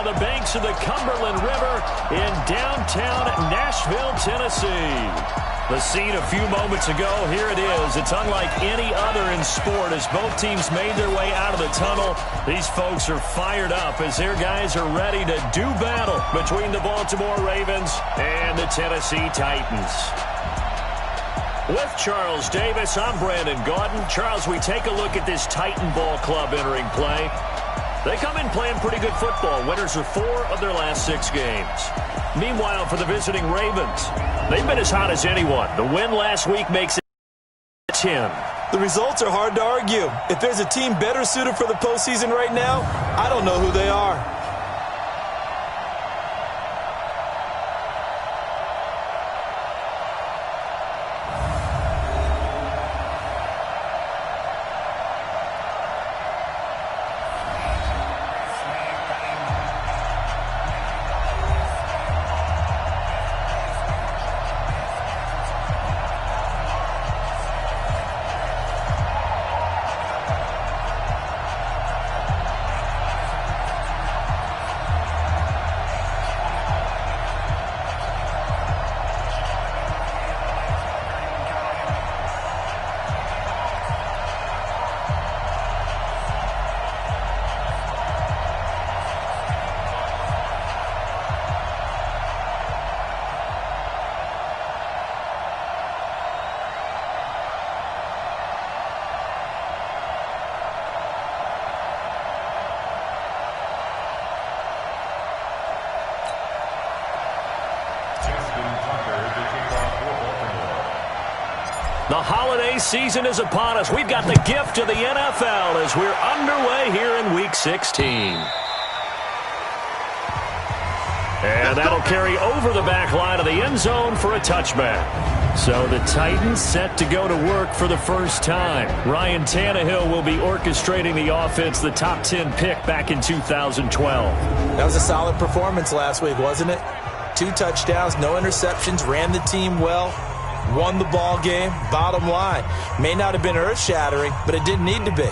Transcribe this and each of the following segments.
on the banks of the Cumberland River in downtown Nashville, Tennessee. The scene a few moments ago, here it is. It's unlike any other in sport as both teams made their way out of the tunnel. These folks are fired up as their guys are ready to do battle between the Baltimore Ravens and the Tennessee Titans. With Charles Davis, I'm Brandon Gaudin. Charles, we take a look at this Titan Ball Club entering play. They come in playing pretty good football. Winners of 4 of their last 6 games. Meanwhile, for the visiting Ravens, they've been as hot as anyone. The win last week makes it 10. The results are hard to argue. If there's a team better suited for the postseason right now, I don't know who they are. The holiday season is upon us. We've got the gift of the NFL as we're underway here in Week 16. And that'll carry over the back line of the end zone for a touchback. So the Titans set to go to work for the first time. Ryan Tannehill will be orchestrating the offense, the top 10 pick back in 2012. That was a solid performance last week, wasn't it? 2 touchdowns, no interceptions, ran the team well. Won the ball game. Bottom line, may not have been earth-shattering, but it didn't need to be.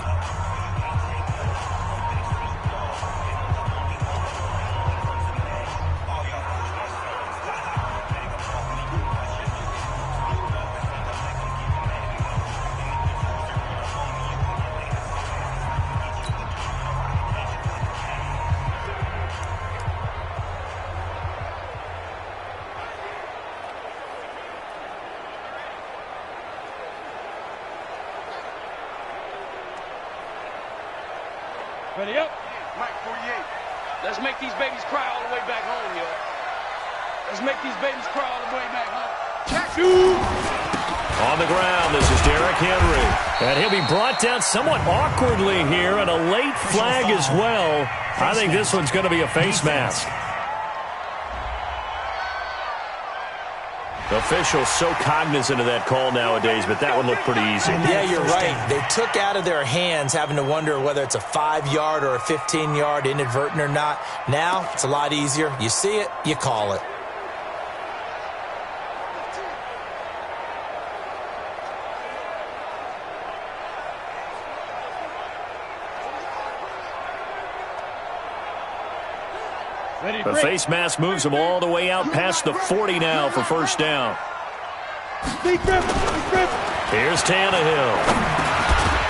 Ready up. Mike 48. Let's make these babies cry all the way back home, yo. Let's make these babies cry all the way back home. Check. On the ground, this is Derrick Henry. And he'll be brought down somewhat awkwardly here, and a late flag as well. I think this one's going to be a face mask. The officials so cognizant of that call nowadays, but that one looked pretty easy. Yeah, you're right. They took out of their hands having to wonder whether it's a 5-yard or a 15-yard, inadvertent or not. Now, it's a lot easier. You see it, you call it. The face mask moves him all the way out past the 40 now for first down. Here's Tannehill.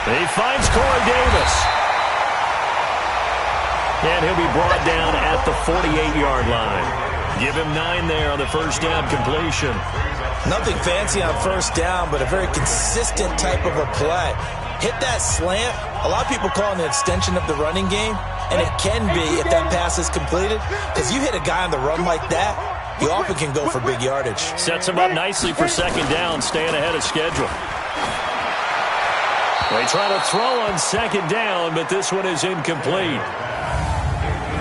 He finds Corey Davis. And he'll be brought down at the 48-yard line. Give him 9 there on the first down completion. Nothing fancy on first down, but a very consistent type of a play. Hit that slant. A lot of people call it an extension of the running game. And it can be if that pass is completed, because you hit a guy on the run like that, you often can go for big yardage. Sets him up nicely for second down, staying ahead of schedule. They try to throw on second down, but this one is incomplete.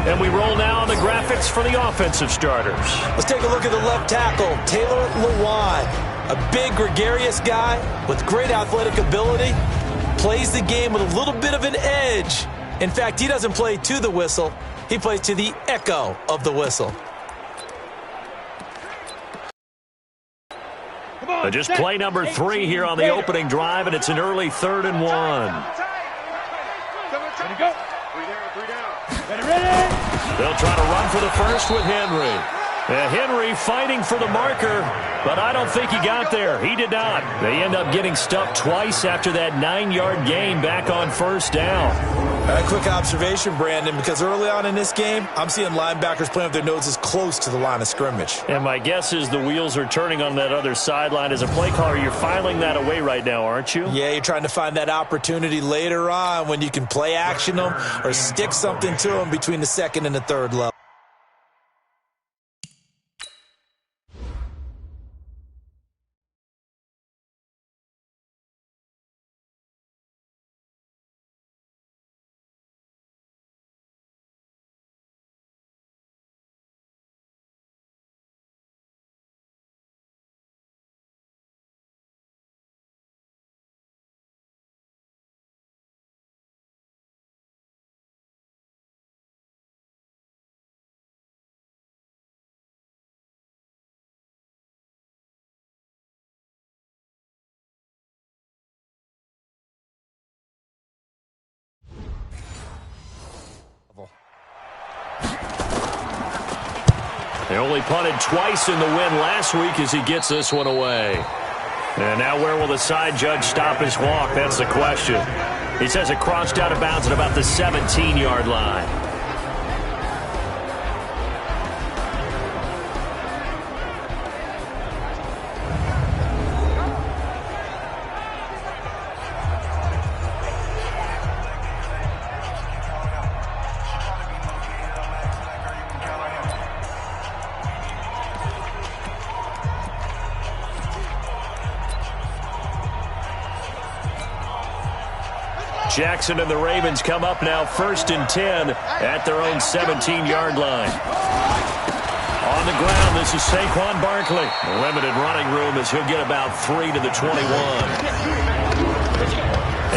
And we roll now on the graphics for the offensive starters. Let's take a look at the left tackle, Taylor Lewan. A big, gregarious guy with great athletic ability. Plays the game with a little bit of an edge. In fact, he doesn't play to the whistle. He plays to the echo of the whistle. Just play number 3 here on the opening drive, and it's an early 3rd and 1. Ready, go. 3 down. Ready. They'll try to run for the first with Henry. Henry fighting for the marker, but I don't think he got there. He did not. They end up getting stuck twice after that 9-yard gain back on first down. A quick observation, Brandon, because early on in this game, I'm seeing linebackers playing with their noses close to the line of scrimmage. And my guess is the wheels are turning on that other sideline. As a play caller, you're filing that away right now, aren't you? Yeah, you're trying to find that opportunity later on when you can play action them or stick something to them between the second and the third level. They only punted twice in the win last week as he gets this one away. And now where will the side judge stop his walk? That's the question. He says it crossed out of bounds at about the 17-yard line. Jackson and the Ravens come up now 1st and 10 at their own 17-yard line. On the ground, this is Saquon Barkley. Limited running room as he'll get about 3 to the 21.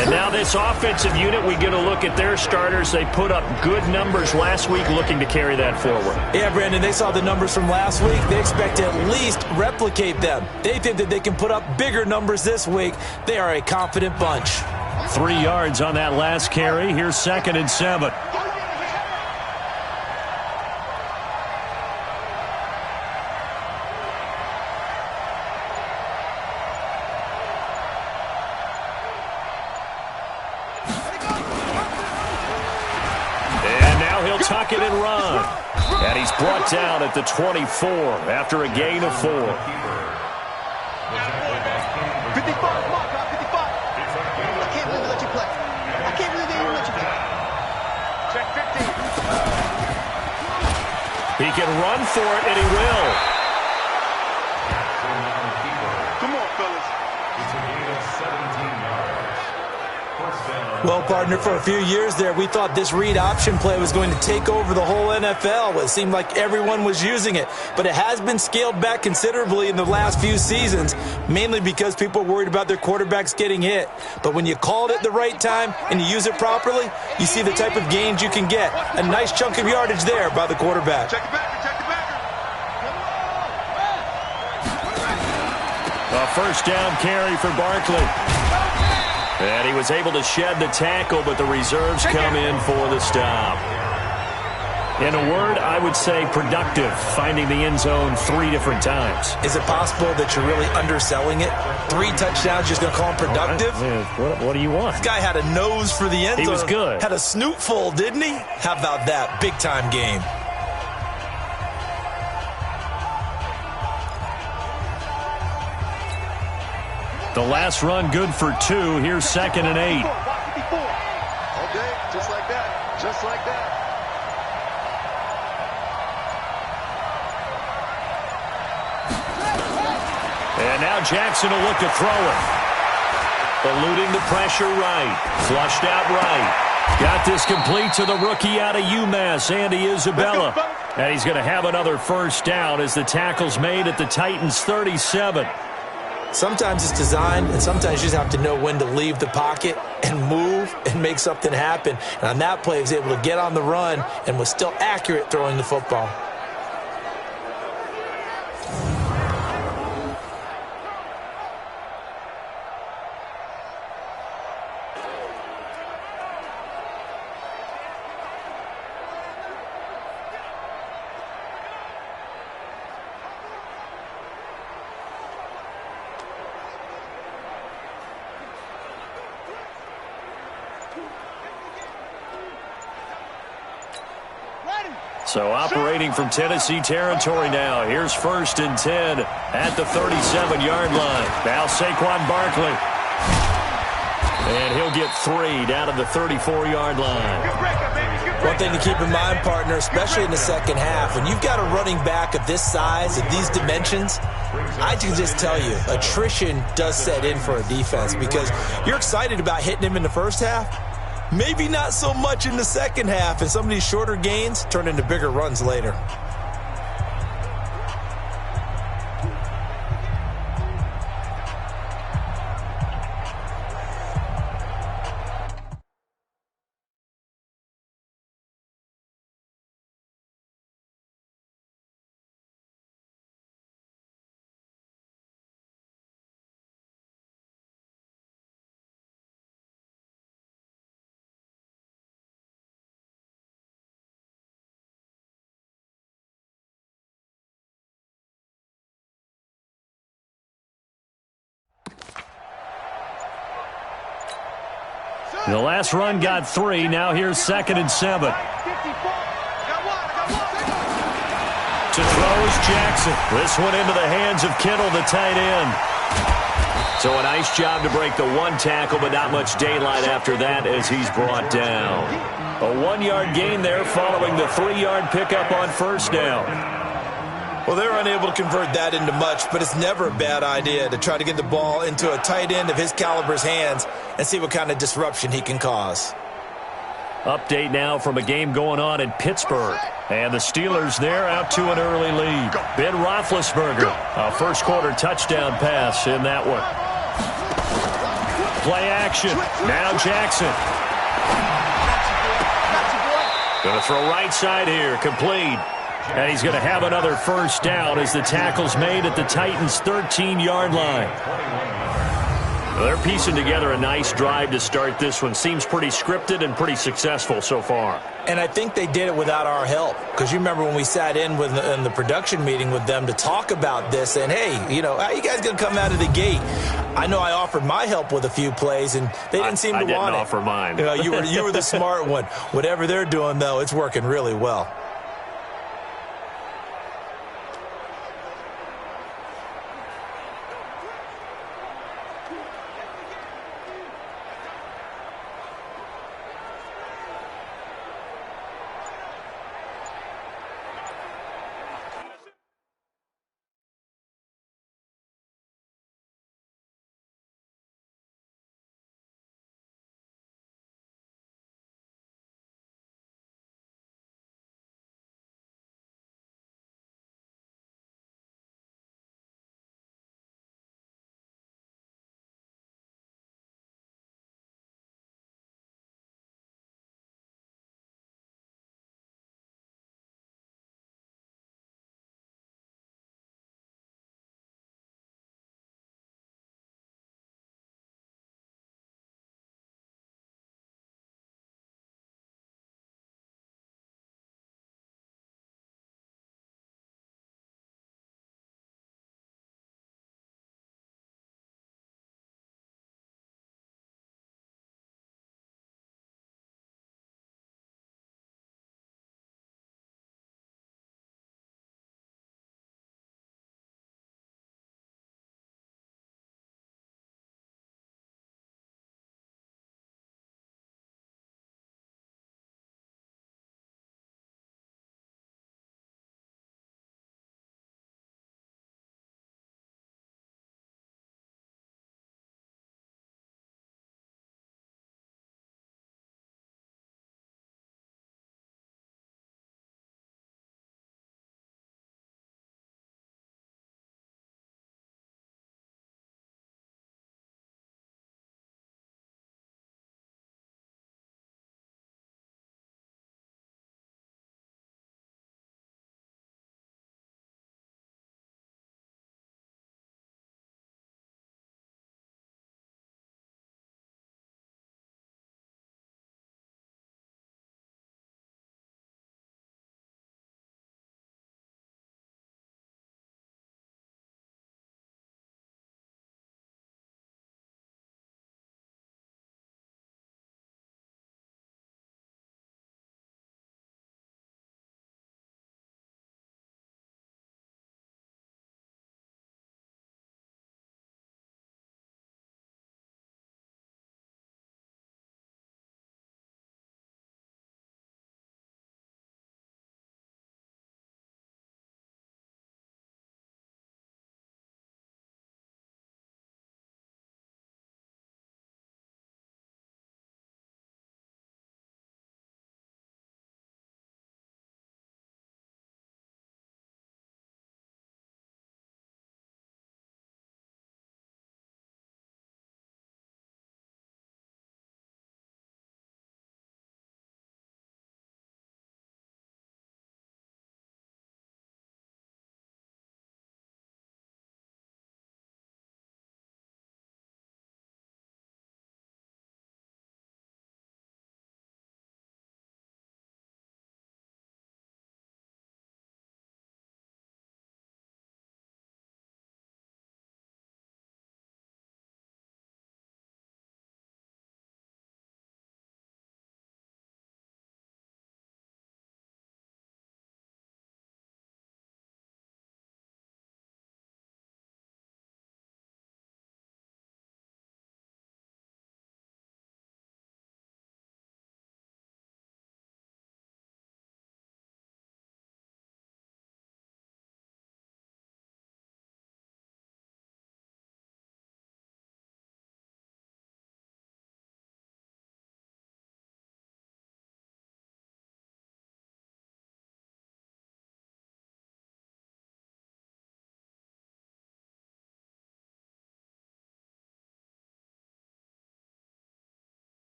And now this offensive unit, we get a look at their starters. They put up good numbers last week, looking to carry that forward. Yeah, Brandon, they saw the numbers from last week. They expect to at least replicate them. They think that they can put up bigger numbers this week. They are a confident bunch. 3 yards on that last carry. Here's 2nd and 7. And now he'll tuck it and run. And he's brought down at the 24 after a gain of 4. 55, mark out, 55. I can't believe they let you play. I can't believe they even let you play. Check 15. He can run for it, and he will. Come on, fellas. It's a gain of 17 yards. First down. Well, partner, for a few years there, we thought this read option play was going to take over the whole NFL. It seemed like everyone was using it, but it has been scaled back considerably in the last few seasons, mainly because people are worried about their quarterbacks getting hit. But when you call it at the right time and you use it properly, you see the type of gains you can get. A nice chunk of yardage there by the quarterback. Check the backer, check the backer. A first down carry for Barkley. And he was able to shed the tackle, but the reserves come in for the stop. In a word, I would say productive, finding the end zone 3 different times. Is it possible that you're really underselling it? 3 touchdowns, just going to call him productive? What do you want? This guy had a nose for the end zone. He was good. Had a snoot full, didn't he? How about that? Big-time game. The last run good for 2. Here's 2nd and 8. Okay, just like that. Just like that. And now Jackson will look to throw it. Eluding the pressure right. Flushed out right. Got this complete to the rookie out of UMass, Andy Isabella. And he's going to have another first down as the tackle's made at the Titans' 37. Sometimes it's designed, and sometimes you just have to know when to leave the pocket and move and make something happen. And on that play, he was able to get on the run and was still accurate throwing the football. So operating from Tennessee territory now. Here's 1st and 10 at the 37-yard line. Now Saquon Barkley. And he'll get 3 down to the 34-yard line. One thing to keep in mind, partner, especially in the second half, when you've got a running back of this size, of these dimensions, I can just tell you, attrition does set in for a defense because you're excited about hitting him in the first half. Maybe not so much in the second half, and some of these shorter gains turn into bigger runs later. The last run got 3. Now here's 2nd and 7. To throw is Jackson. This one into the hands of Kittle, the tight end. So a nice job to break the 1 tackle, but not much daylight after that as he's brought down. A 1-yard gain there following the 3-yard pickup on 1st down. Well, they're unable to convert that into much, but it's never a bad idea to try to get the ball into a tight end of his caliber's hands and see what kind of disruption he can cause. Update now from a game going on in Pittsburgh. And the Steelers there out to an early lead. Ben Roethlisberger, a first-quarter touchdown pass in that one. Play action. Now Jackson. Going to throw right side here. Complete. And he's going to have another 1st down as the tackle's made at the Titans' 13-yard line. Well, they're piecing together a nice drive to start this one. Seems pretty scripted and pretty successful so far. And I think they did it without our help. Because you remember when we sat in the production meeting with them to talk about this. And, hey, how you guys going to come out of the gate? I know I offered my help with a few plays, and they didn't seem to want it. I didn't offer mine. You were the smart one. Whatever they're doing, though, it's working really well.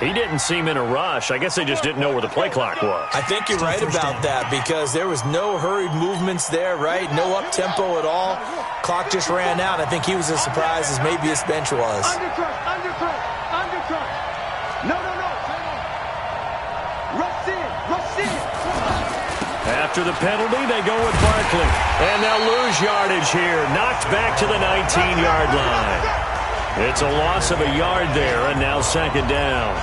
He didn't seem in a rush. I guess they just didn't know where the play clock was. I think you're right about that because there was no hurried movements there, right? No up-tempo at all. Clock just ran out. I think he was as surprised as maybe his bench was. Undercut. No. Rush in. After the penalty, they go with Barkley. And they'll lose yardage here. Knocked back to the 19-yard line. It's a loss of a yard there, and now second down.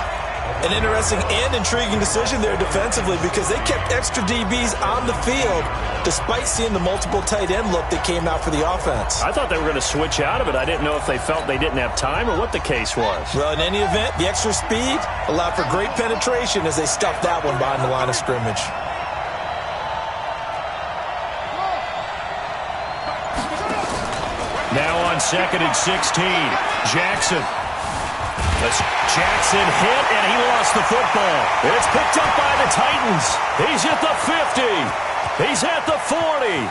An interesting and intriguing decision there defensively because they kept extra DBs on the field despite seeing the multiple tight end look that came out for the offense. I thought they were going to switch out of it. I didn't know if they felt they didn't have time or what the case was. Well, in any event, the extra speed allowed for great penetration as they stuffed that one behind the line of scrimmage. Now on second and 16, Jackson. Jackson hit, and he lost the football. It's picked up by the Titans. He's at the 50. He's at the 40. 20.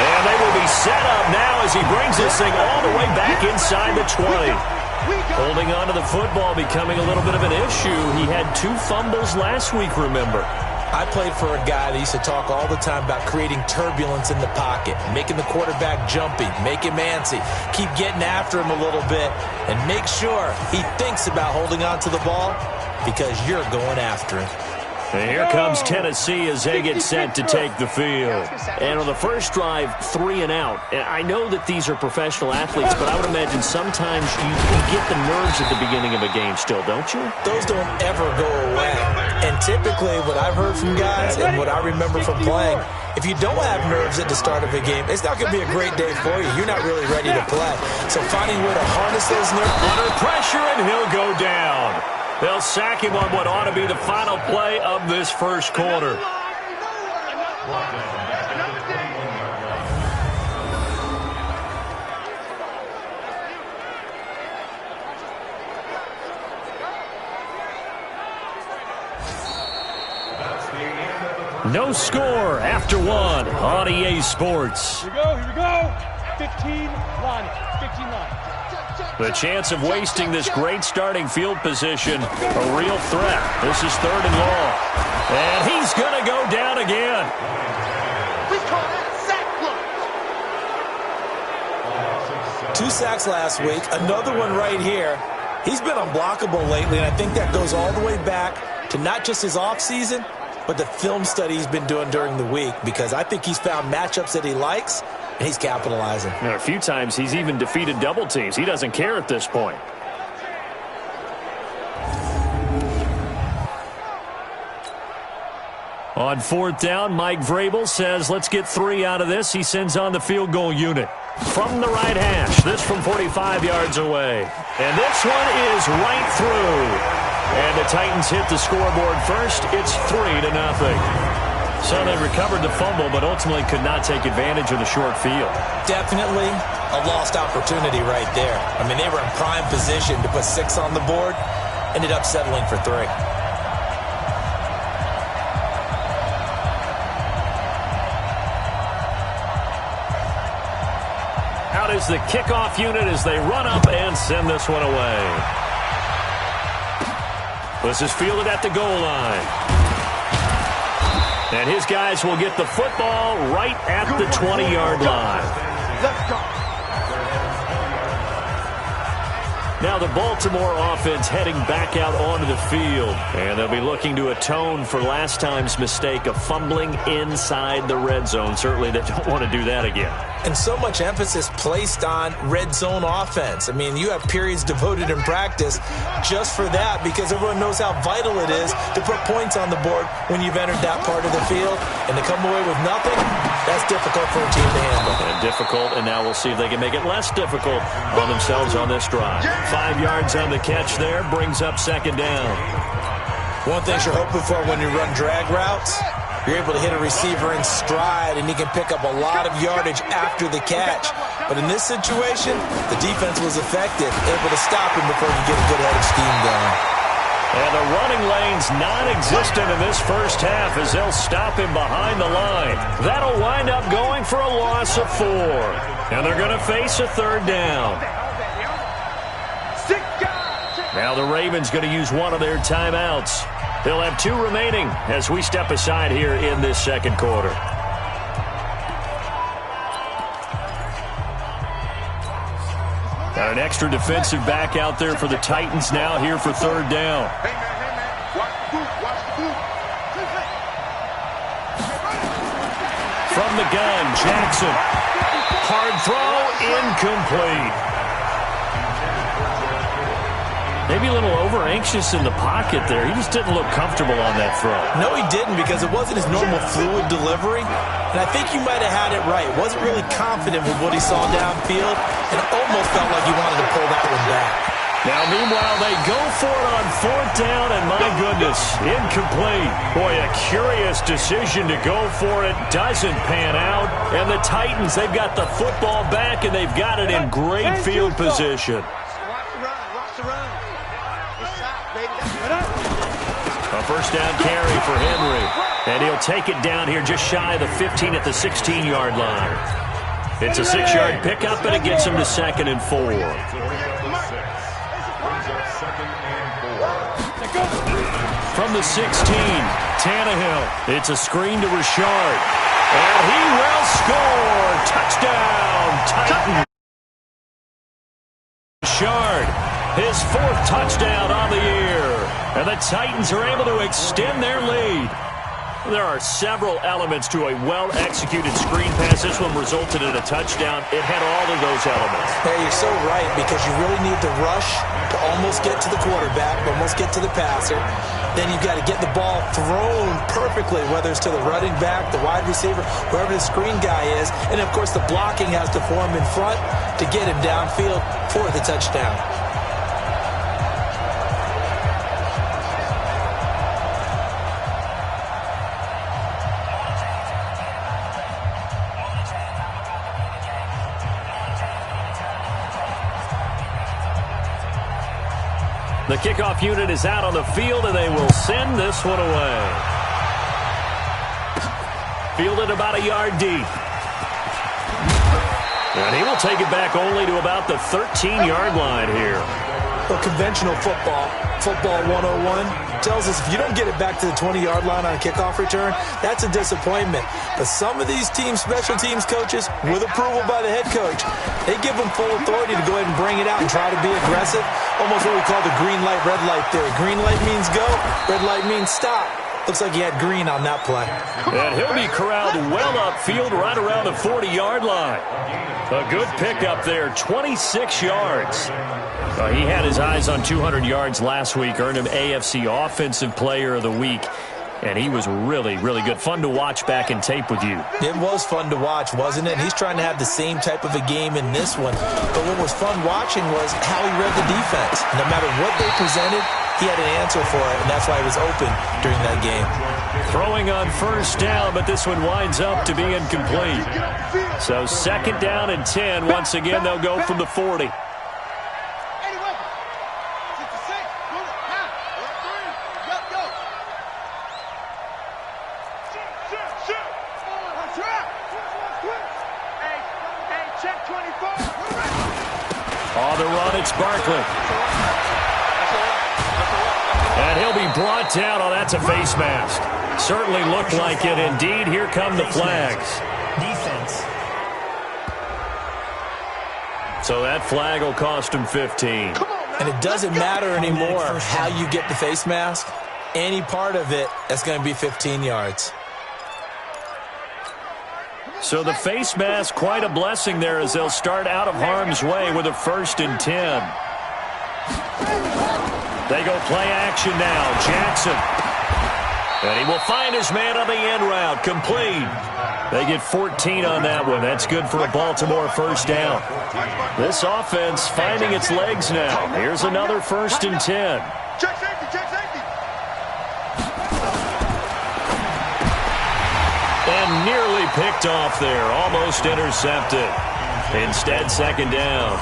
And they will be set up now as he brings this thing all the way back inside the 20. Holding on to the football becoming a little bit of an issue. He had 2 fumbles last week, remember. I played for a guy that used to talk all the time about creating turbulence in the pocket, making the quarterback jumpy, make him antsy, keep getting after him a little bit, and make sure he thinks about holding on to the ball because you're going after him. And here comes Tennessee as they get set to take the field. And on the first drive, 3 and out. And I know that these are professional athletes, but I would imagine sometimes you get the nerves at the beginning of a game still, don't you? Those don't ever go away. And typically what I've heard from guys and what I remember from playing, if you don't have nerves at the start of a game, it's not going to be a great day for you. You're not really ready to play. So finding a way to harness those nerves. Under pressure, and he'll go down. They'll sack him on what ought to be the final play of this first quarter. No score after 1 on EA Sports. Here we go. 15-1. The chance of wasting this great starting field position, a real threat. This is 3rd and long. And he's going to go down again. We call that a sack block. 2 sacks last week, another one right here. He's been unblockable lately, and I think that goes all the way back to not just his offseason, but the film study he's been doing during the week, because I think he's found matchups that he likes, and he's capitalizing. And a few times he's even defeated double teams. He doesn't care at this point. On 4th down, Mike Vrabel says, let's get 3 out of this. He sends on the field goal unit. From the right hash, this from 45 yards away. And this one is right through. And the Titans hit the scoreboard first. It's 3-0. So they recovered the fumble, but ultimately could not take advantage of the short field. Definitely a lost opportunity right there. I mean, they were in prime position to put 6 on the board. Ended up settling for 3. Out is the kickoff unit as they run up and send this one away. This is fielded at the goal line. And his guys will get the football right at the 20-yard line. Let's go. Now the Baltimore offense heading back out onto the field. And they'll be looking to atone for last time's mistake of fumbling inside the red zone. Certainly they don't want to do that again. And so much emphasis placed on red zone offense. I mean, you have periods devoted in practice just for that because everyone knows how vital it is to put points on the board when you've entered that part of the field. And to come away with nothing, that's difficult for a team to handle. And difficult, and now we'll see if they can make it less difficult on themselves on this drive. 5 yards on the catch there, brings up second down. One thing you're hoping for when you run drag routes, you're able to hit a receiver in stride, and he can pick up a lot of yardage after the catch. But in this situation, the defense was effective, able to stop him before he could get a good head of steam going. And the running lane's non-existent in this first half as they'll stop him behind the line. That'll wind up going for a loss of 4. And they're going to face a 3rd down. 6 guys. Now the Ravens going to use one of their timeouts. They'll have 2 remaining as we step aside here in this second quarter. Got an extra defensive back out there for the Titans now here for 3rd down. Hey, man, watch the boot, watch the boot. From the gun, Jackson. Hard throw, incomplete. Maybe a little over-anxious in the pocket there. He just didn't look comfortable on that throw. No, he didn't, because it wasn't his normal fluid delivery. And I think you might have had it right. Wasn't really confident with what he saw downfield, and almost felt like he wanted to pull that one back. Now, meanwhile, they go for it on 4th down, and my goodness, incomplete. Boy, a curious decision to go for it. Doesn't pan out. And the Titans, they've got the football back, and they've got it in great field position. A 1st down carry for Henry. And he'll take it down here just shy of the 15 at the 16-yard line. It's a 6-yard pickup, and it gets him to 2nd and 4. From the 16, Tannehill. It's a screen to Richard. And he will score. Touchdown, Titans. Richard, his 4th touchdown on the year. And the Titans are able to extend their lead. There are several elements to a well-executed screen pass. This one resulted in a touchdown. It had all of those elements. Hey, you're so right, because you really need to rush to almost get to the quarterback, almost get to the passer. Then you've got to get the ball thrown perfectly, whether it's to the running back, the wide receiver, whoever the screen guy is. And, of course, the blocking has to form in front to get him downfield for the touchdown. The kickoff unit is out on the field, and they will send this one away. Fielded about a yard deep. And he will take it back only to about the 13-yard line here. Well, conventional football 101, tells us if you don't get it back to the 20-yard line on a kickoff return, that's a disappointment. But some of these teams, special teams coaches, with approval by the head coach, they give them full authority to go ahead and bring it out and try to be aggressive. Almost what we call the green light, red light theory. Green light means go, red light means stop. Looks like he had green on that play. And he'll be corralled well upfield right around the 40-yard line. A good pickup there, 26 yards. He had his eyes on 200 yards last week, earned him AFC Offensive Player of the Week. And he was really, really good. Fun to watch back in tape with you. It was fun to watch, wasn't it? And he's trying to have the same type of a game in this one. But what was fun watching was how he read the defense. No matter what they presented, he had an answer for it, and that's why he was open during that game. Throwing on 1st down, but this one winds up to be incomplete. So 2nd down and 10. Once again, they'll go from the 40. On the run, it's Barkley. And he'll be brought down. Oh, that's a face mask. Certainly looked like it. Indeed, here come the flags. Defense. So that flag will cost him 15. And it doesn't matter anymore how you get the face mask. Any part of it, that's going to be 15 yards. So the face mask, quite a blessing there as they'll start out of harm's way with a 1st and 10. They go play action now. Jackson. And he will find his man on the end route. Complete. They get 14 on that one. That's good for a Baltimore 1st down. This offense finding its legs now. Here's another 1st and 10. Check safety, check safety. And nearly picked off there. Almost intercepted. Instead, 2nd down.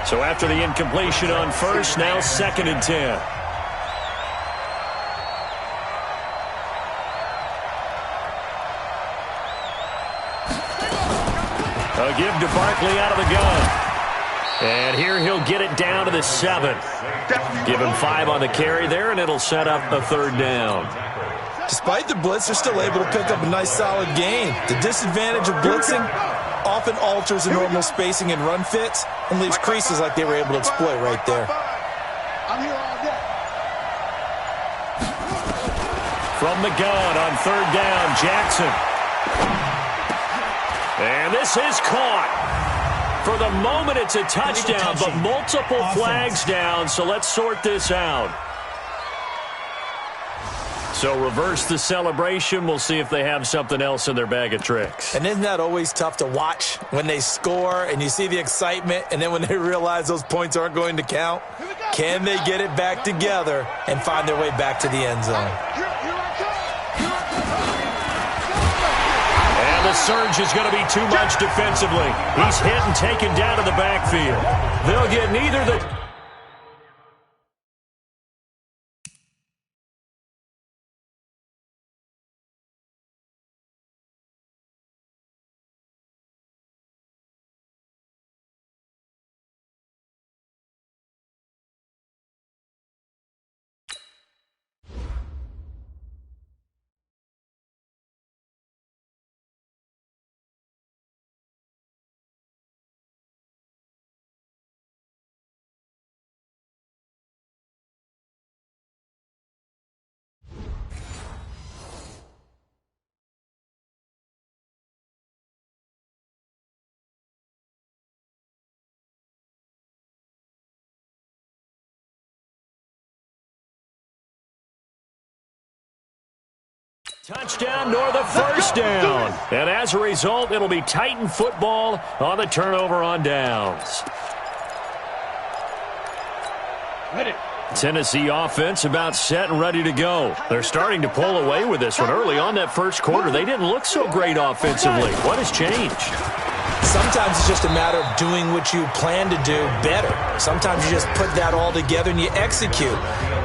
So after the incompletion on 1st, now 2nd and 10. A give to Barkley out of the gun. And here he'll get it down to the 7. Give him 5 on the carry there, and it'll set up a 3rd down. Despite the blitz, they're still able to pick up a nice, solid gain. The disadvantage of blitzing often alters the normal spacing and run fits and leaves creases like they were able to exploit right there. I'm here all day. From the gun on 3rd down, Jackson. And this is caught. For the moment, it's a touchdown, but multiple flags down, so let's sort this out. So reverse the celebration. We'll see if they have something else in their bag of tricks. And isn't that always tough to watch when they score and you see the excitement, and then when they realize those points aren't going to count? Can they get it back together and find their way back to the end zone? And the surge is going to be too much defensively. He's hit and taken down to the backfield. They'll get neither the... Touchdown nor the first down. And as a result, it'll be Titan football on the turnover on downs. Tennessee offense about set and ready to go. They're starting to pull away with this one. Early on that first quarter, they didn't look so great offensively. What has changed? Sometimes it's just a matter of doing what you plan to do better. Sometimes you just put that all together and you execute.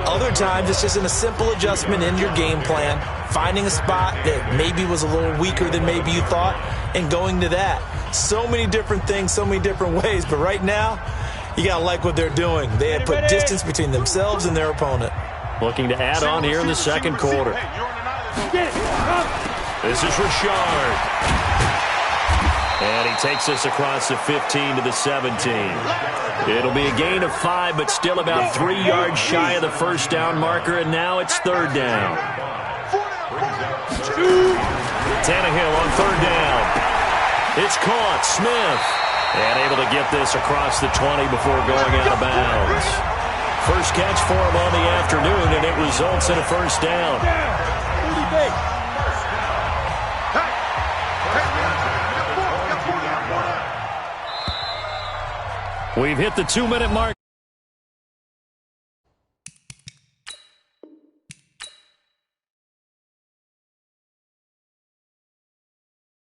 Other times it's just in a simple adjustment in your game plan, finding a spot that maybe was a little weaker than maybe you thought, and going to that. So many different things, so many different ways, but right now, you got to like what they're doing. They have put distance between themselves and their opponent. Looking to add on here in the second quarter. This is Richard. And he takes us across the 15 to the 17. It'll be a gain of 5, but still about 3 yards shy of the first down marker, and now it's 3rd down. Tannehill on 3rd down. It's caught. Smith. And able to get this across the 20 before going out of bounds. First catch for him on the afternoon, and it results in a first down. We've hit the 2-minute mark.